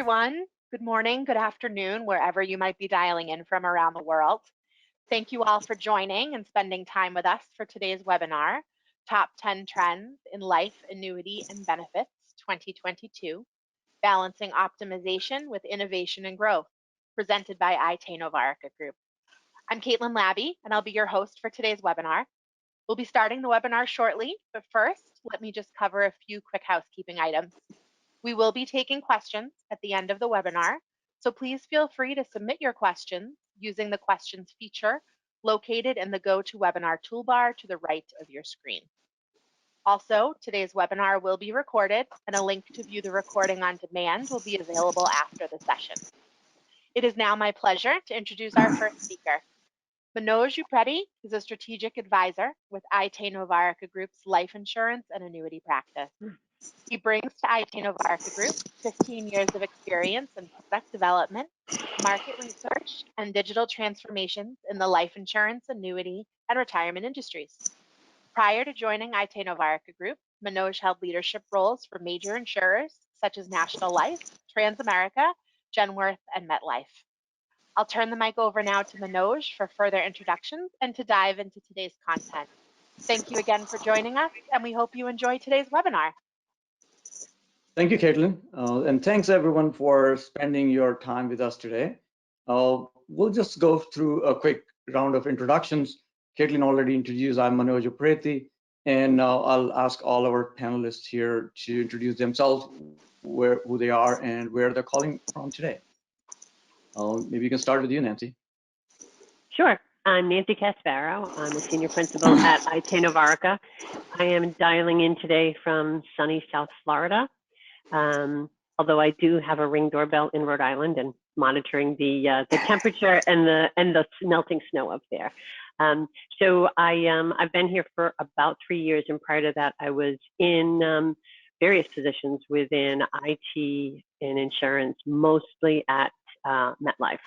everyone. Good morning, good afternoon, wherever you might be dialing in from around the world. Thank you all for joining and spending time with us for today's webinar, Top 10 Trends in Life, Annuity, and Benefits 2022, Balancing Optimization with Innovation and Growth, presented by IT Novarica Group. I'm Caitlin Labby, and I'll be your host for today's webinar. We'll be starting the webinar shortly, but first, let me just cover a few quick housekeeping items. We will be taking questions at the end of the webinar, so please feel free to submit your questions using the questions feature located in the GoToWebinar toolbar to the right of your screen. Also, today's webinar will be recorded, and a link to view the recording on demand will be available after the session. It is now my pleasure to introduce our first speaker. Manoj Upreti is a strategic advisor with IT Novarica Group's life insurance and annuity practice. He brings to IT Novarica Group 15 years of experience in product development, market research, and digital transformations in the life insurance, annuity, and retirement industries. Prior to joining IT Novarica Group, Manoj held leadership roles for major insurers such as National Life, Transamerica, Genworth, and MetLife. I'll turn the mic over now to Manoj for further introductions and to dive into today's content. Thank you again for joining us, and we hope you enjoy today's webinar. Thank you, Caitlin, and thanks everyone for spending your time with us today. We'll just go through a quick round of introductions. Caitlin already introduced, I'm Manoj Upreti, and I'll ask all our panelists here to introduce themselves, who they are and where they're calling from today. Maybe you can start with you, Nancy. Sure. I'm Nancy Casparo. I'm a senior principal at IT Novarica. I am dialing in today from sunny South Florida. Although I do have a Ring doorbell in Rhode Island and monitoring the temperature and the melting snow up there. So I've been here for about 3 years, and prior to that, I was in various positions within IT and insurance, mostly at MetLife.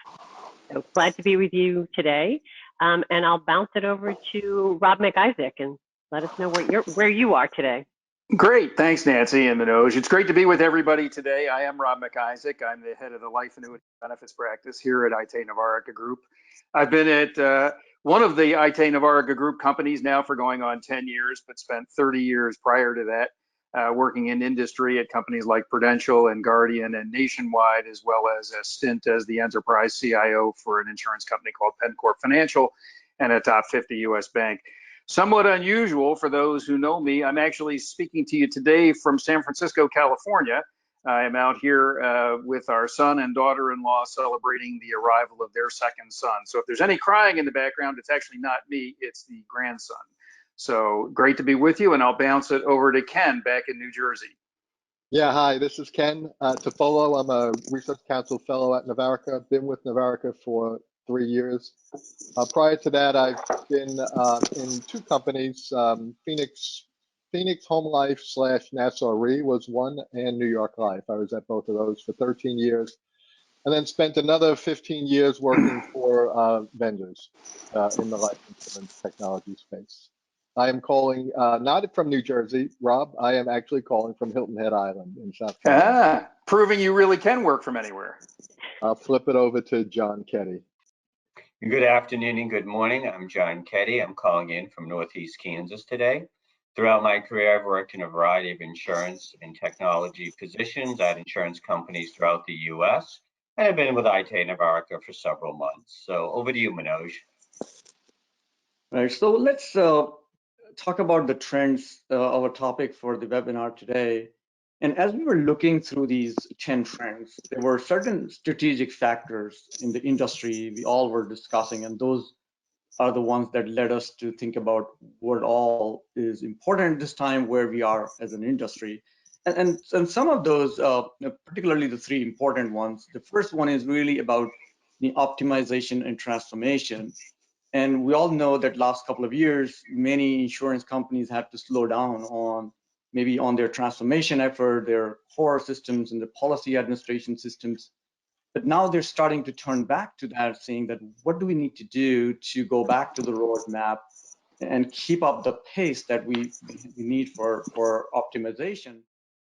So glad to be with you today, and I'll bounce it over to Rob McIsaac and let us know where you are today. Great. Thanks, Nancy and Manoj. It's great to be with everybody today. I am Rob McIsaac. I'm the head of the Life Annuity Benefits practice here at IT Novarica Group. I've been at one of the IT Novarica Group companies now for going on 10 years, but spent 30 years prior to that working in industry at companies like Prudential and Guardian and Nationwide, as well as a stint as the enterprise CIO for an insurance company called PennCorp Financial and a top 50 US bank. Somewhat unusual for those who know me, I'm actually speaking to you today from San Francisco, California. I am out here with our son and daughter-in-law celebrating the arrival of their second son. So if there's any crying in the background, it's actually not me, it's the grandson. So great to be with you, and I'll bounce it over to Ken back in New Jersey. Yeah, hi, this is Ken Tofolo. I'm a Research Council Fellow at Novarica. Been with Novarica for 3 years. Prior to that, I've been in 2 companies. Phoenix Home Life / Nassau Re was one, and New York Life. I was at both of those for 13 years, and then spent another 15 years working for vendors in the life insurance technology space. I am calling not from New Jersey, Rob. I am actually calling from Hilton Head Island in South Carolina. Proving you really can work from anywhere. I'll flip it over to John Ketty. Good afternoon and good morning. I'm John Ketty. I'm calling in from Northeast Kansas today. Throughout my career, I've worked in a variety of insurance and technology positions at insurance companies throughout the U.S. and I've been with IT Novarica for several months. So over to you, Manoj. Right, so let's talk about the trends, our topic for the webinar today. And as we were looking through these 10 trends, there were certain strategic factors in the industry we all were discussing, and those are the ones that led us to think about what all is important at this time where we are as an industry. And some of those, particularly the 3 important ones, the first one is really about the optimization and transformation. And we all know that last couple of years, many insurance companies had to slow down on their transformation effort, their core systems and the policy administration systems. But now they're starting to turn back to that, saying that what do we need to do to go back to the roadmap and keep up the pace that we need for optimization.